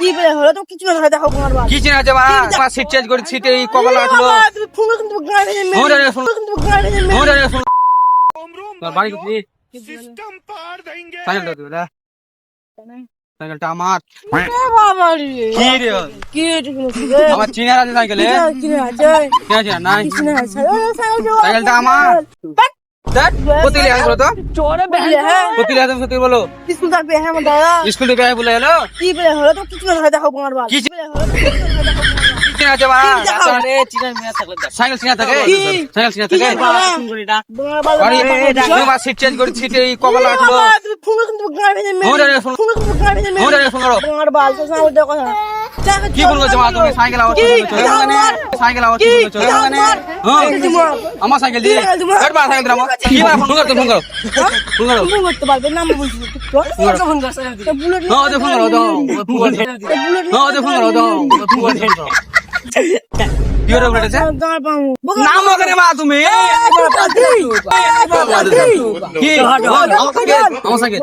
কি বলে হলো তো কিছু না দেখো তোমার বাল কি চিনা আছে মা আমার সিট চেঞ্জ করে সিটে এই কপাল লাগলো তুমি ফোন কিন্তু গাড়ি নিয়ে ফোন রে ফোন কিন্তু গাড়ি নিয়ে ফোন রে ফোন তোর বাড়ি কোথায় सिस्टम पार देंगे। সাইকেলটা দিও না সাইকেলটা আমার বাবা রে কি রে কি রে আমার চিনার আছে সাইকেলে কি আছে কি আছে নাই কিছু না সাইকেলটা আমার দেখ কতিলে আসলো তো চোরে বেলে হ্যাঁ কতিলে আসলো সত্যি বলো স্কুল থাকবে হ্যাঁ আমার দাদা স্কুল থেকে বলে এলো কি বলে হলো তো কিছু না দেখো তোমার বাল কি বলে হলো তো কিছু না দেখো কি চিনা আছে মা আরে চিনার মেয়ে থাকলে দেখ। সাইকেল চিনা থাকে সাইকেল চিনা থাকে সুন্দরী ডাক। তোমার বাল আরে তোমার সিট চেঞ্জ করে সিটে এই কপাল লাগলো তুমি ফোন কিন্তু গাড়ি নিয়ে ফোন রে ফোন ফোন কিন্তু গাড়ি নিয়ে ফোন রে ফোন করো তোমার বাল তো সামনে দেখো না কি ফোন করছো মা তুমি সাইকেল আওয়াজ করছো সাইকেল আওয়াজ করছো হ্যাঁ আমার সাইকেল দিয়ে কট মা সাইকেল দাও কি মা ফোন করতে ফোন করো ফোন করো ফোন করতে পারবে নাম বলছি ফোন করছে বুলেট হ্যাঁ ওদের ফোন করো দাও বুলেট হ্যাঁ ওদের ফোন করো দাও কি হলো বলেছে তোমার পামু নাম করে মা তুমি কি আমার সাইকেল